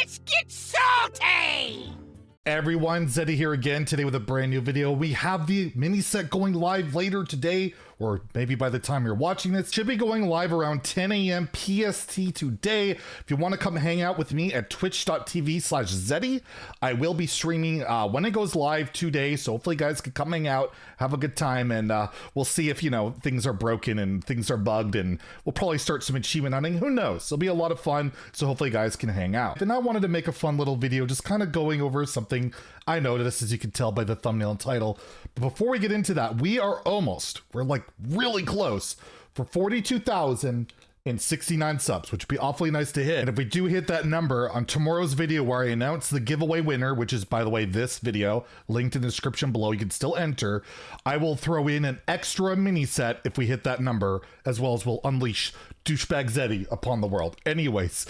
Let's get salty! Everyone, Zeddy here again today with a brand new video. We have the mini set going live later today, or maybe by the time you're watching this, should be going live around 10 a.m. PST today. If you want to come hang out with me at twitch.tv/Zeddy, I will be streaming when it goes live today, so hopefully you guys can come hang out, have a good time, and we'll see if, you know, things are broken and things are bugged, and we'll probably start some achievement hunting. Who knows? It'll be a lot of fun, so hopefully you guys can hang out. And I wanted to make a fun little video just kind of going over something I noticed, as you can tell by the thumbnail and title. But before we get into that, we're like really close for 42,069 subs, which would be awfully nice to hit. And if we do hit that number on tomorrow's video where I announce the giveaway winner, which is, by the way, this video, linked in the description below, you can still enter, I will throw in an extra mini set if we hit that number, as well as we'll unleash douchebag Zeddy upon the world. Anyways,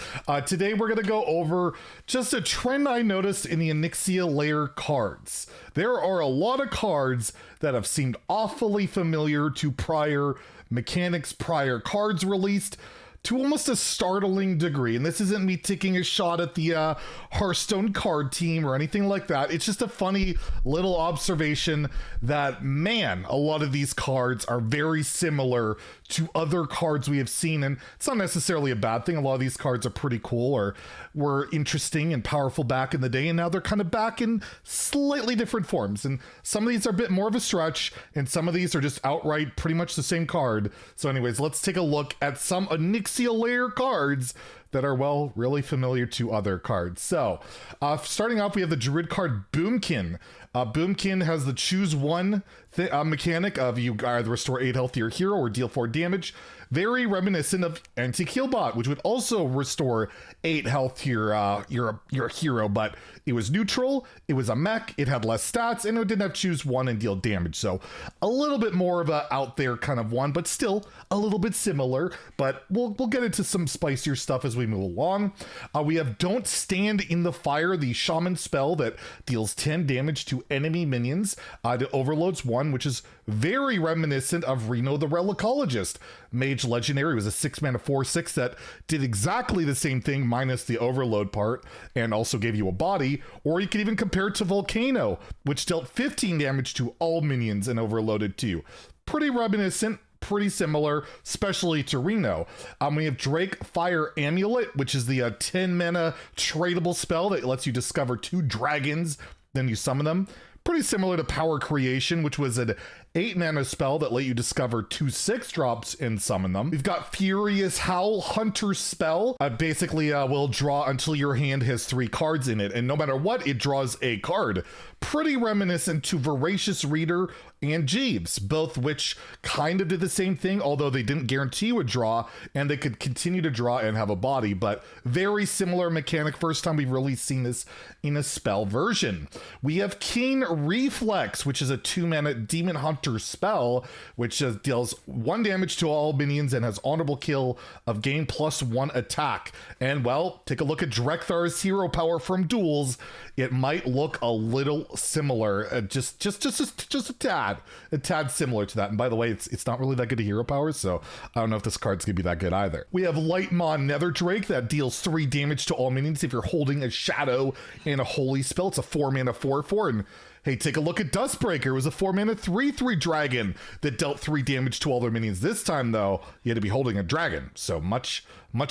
today we're going to go over just a trend I noticed in the Onyxia Lair cards. There are a lot of cards that have seemed awfully familiar to prior mechanics, prior cards released, to almost a startling degree. And this isn't me taking a shot at the Hearthstone card team or anything like that. It's just a funny little observation that, man, a lot of these cards are very similar to other cards we have seen. And it's not necessarily a bad thing. A lot of these cards are pretty cool or were interesting and powerful back in the day. And now they're kind of back in slightly different forms. And some of these are a bit more of a stretch, and some of these are just outright pretty much the same card. So anyways, let's take a look at some Onyxia Lair cards that are, well, really familiar to other cards. So starting off, we have the Druid card Boomkin. Boomkin has the choose one mechanic of you either restore 8 health to your hero or deal 4 damage. Very reminiscent of Anti-Killbot, which would also restore 8 health to your hero, but it was neutral, it was a mech, it had less stats, and it didn't have choose one and deal damage. So a little bit more of a out there kind of one, but still a little bit similar. But we'll get into some spicier stuff as we move along. We have Don't Stand in the Fire, the shaman spell that deals 10 damage to enemy minions. It overloads 1, which is very reminiscent of Reno the Relicologist. Mage Legendary was a 6-mana 4/6 that did exactly the same thing minus the overload part and also gave you a body. Or you could even compare it to Volcano, which dealt 15 damage to all minions and overloaded 2. Pretty reminiscent, pretty similar, especially to Reno. We have Drake Fire Amulet, which is the 10-mana tradable spell that lets you discover 2 dragons, then you summon them. Pretty similar to Power Creation, which was an 8-mana spell that let you discover 2 6-drops and summon them. We've got Furious Howl Hunter spell. Basically will draw until your hand has 3 cards in it, and no matter what, it draws a card. Pretty reminiscent to Voracious Reader and Jeeves, both which kind of did the same thing, although they didn't guarantee you a draw, and they could continue to draw and have a body, but very similar mechanic. First time we've really seen this in a spell version. We have Keen Reflex, which is a 2-mana Demon Hunter spell, which deals 1 damage to all minions and has honorable kill of gain +1 attack. And, well, take a look at Drekthar's hero power from duels. It might look a little similar, just a tad similar to that. And by the way, it's not really that good at hero power, so I don't know if this card's gonna be that good either. We have Lightmaw Nether Drake that deals 3 damage to all minions if you're holding a shadow and a holy spell. It's a 4-mana 4/4, and hey, take a look at Dustbreaker. It was a 4-mana 3/3 dragon that dealt 3 damage to all their minions. This time, though, you had to be holding a dragon, so much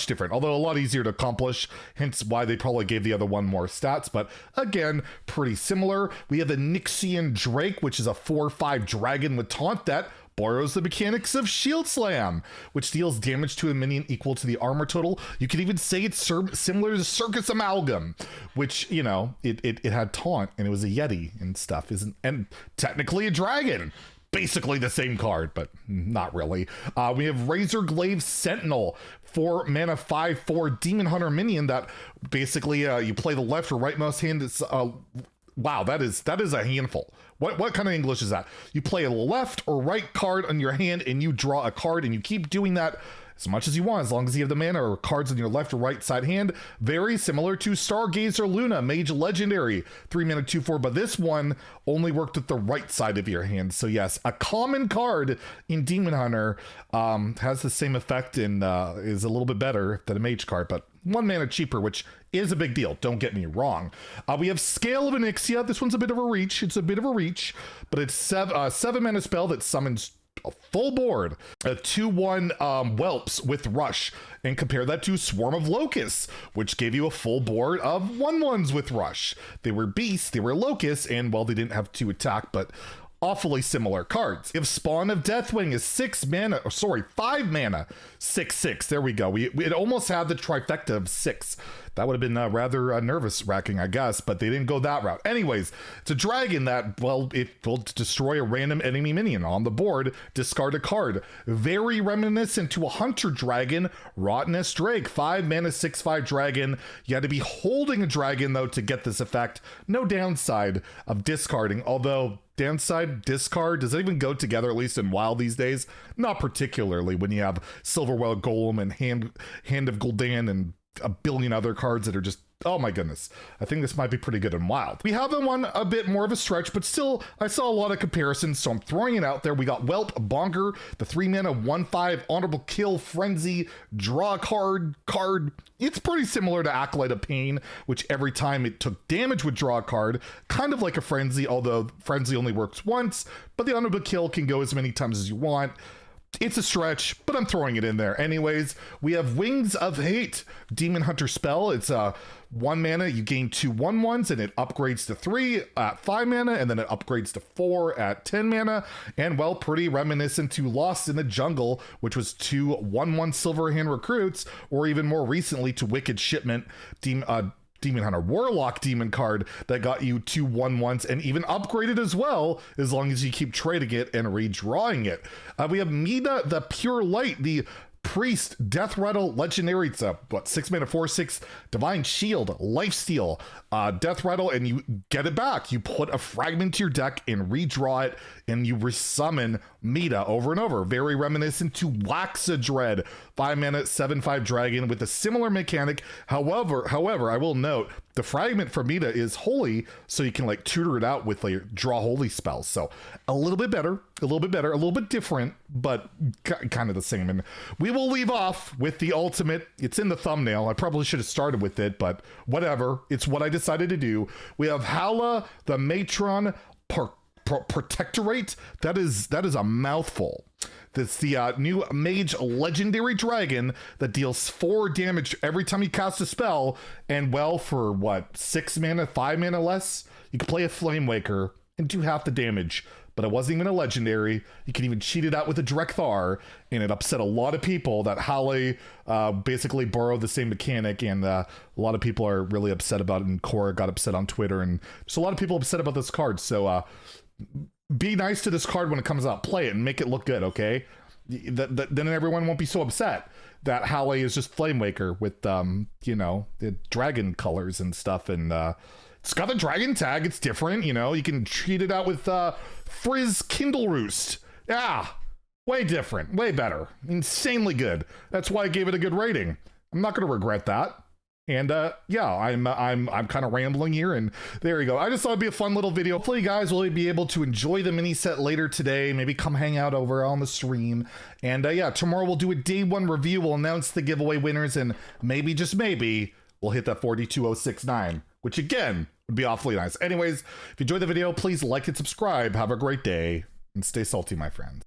different, although a lot easier to accomplish, hence why they probably gave the other one more stats, but again, pretty similar. We have the Nyxian Drake, which is a 4/5 dragon with taunt that borrows the mechanics of Shield Slam, which deals damage to a minion equal to the armor total. You could even say it's similar to Circus Amalgam, which, you know, it had taunt and it was a Yeti and stuff, and technically a dragon. Basically the same card, but not really. We have Razor Glaive Sentinel, 4-mana 5/4 Demon Hunter minion that basically you play the left or right mouse hand. It's wow, that is a handful. What kind of English is that? You play a left or right card on your hand and you draw a card, and you keep doing that as much as you want, as long as you have the mana or cards on your left or right side hand. Very similar to Stargazer Luna, Mage Legendary, 3-mana 2/4, but this one only worked with the right side of your hand. So yes, a common card in Demon Hunter has the same effect and is a little bit better than a Mage card, but 1 mana cheaper, which is a big deal. Don't get me wrong. We have Scale of Onyxia. This one's a bit of a reach. It's a bit of a reach, but it's 7 mana spell that summons a full board, a 2/1 whelps with rush, and compare that to Swarm of Locusts, which gave you a full board of 1/1s with rush. They were beasts, they were locusts, and well, they didn't have 2 attack, but awfully similar cards. You have Spawn of Deathwing is 5 mana, 6/6. There we go. It almost had the trifecta of 6. That would have been rather nervous wracking, I guess, but they didn't go that route. Anyways, it's a dragon that, well, it will destroy a random enemy minion on the board, discard a card. Very reminiscent to a hunter dragon, Nyxian Drake, 5 mana, 6/5 dragon. You had to be holding a dragon, though, to get this effect. No downside of discarding, although downside, discard, does it even go together, at least in WoW these days? Not particularly when you have Silverwell Golem and Hand of Gul'dan and a billion other cards that are just, oh my goodness. I think this might be pretty good in WoW. We have them on a bit more of a stretch, but still, I saw a lot of comparisons, so I'm throwing it out there. We got Whelp, Bonker, the 3 mana, 1/5, Honorable Kill, Frenzy, draw a card. It's pretty similar to Acolyte of Pain, which every time it took damage would draw a card, kind of like a Frenzy, although Frenzy only works once, but the Honorable Kill can go as many times as you want. It's a stretch, but I'm throwing it in there. Anyways, we have Wings of Hate, Demon Hunter spell. It's 1 mana, you gain 2 1/1s, and it upgrades to 3 at 5 mana, and then it upgrades to 4 at 10 mana. And well, pretty reminiscent to Lost in the Jungle, which was 2 1/1 Silverhand recruits, or even more recently to Wicked Shipment, Demon Hunter Warlock demon card that got you 2 1/1s and even upgraded as well, as long as you keep trading it and redrawing it. We have Mida the Pure Light, the Priest, Death Rattle, Legendary. It's a 6 mana, 4/6, Divine Shield, Lifesteal, Death Rattle, and you get it back. You put a fragment to your deck and redraw it, and you resummon Mida over and over. Very reminiscent to Waxadread, 5 mana, 7/5 dragon with a similar mechanic. However, I will note the fragment for Mida is holy, so you can like tutor it out with like draw holy spells. So a little bit better, a little bit different, but kind of the same. And we will leave off with the ultimate. It's in the thumbnail. I probably should have started with it, but whatever. It's what I decided to do. We have Howl, the Matron Protectorate. That is a mouthful. That's the new mage legendary dragon that deals 4 damage every time you cast a spell. And well, for what, 6 mana, 5 mana less, you can play a Flamewaker and do half the damage. But it wasn't even a legendary. You can even cheat it out with a Drekthar, and it upset a lot of people that Howl basically borrowed the same mechanic, and a lot of people are really upset about it, and Cora got upset on Twitter, and there's a lot of people upset about this card. So be nice to this card when it comes out. Play it and make it look good, okay? Then everyone won't be so upset that Howl is just Flamewaker with, you know, the dragon colors and stuff, and it's got the dragon tag. It's different, you know. You can treat it out with Frizz Kindle Roost. Yeah, way different, way better, insanely good. That's why I gave it a good rating. I'm not going to regret that. And yeah, I'm kind of rambling here, and there you go. I just thought it'd be a fun little video. Hopefully you guys will be able to enjoy the mini set later today. Maybe come hang out over on the stream. And yeah, tomorrow we'll do a day 1 review. We'll announce the giveaway winners, and maybe, just maybe, we'll hit that 42069, which again would be awfully nice. Anyways, if you enjoyed the video, please like and subscribe. Have a great day, and stay salty, my friends.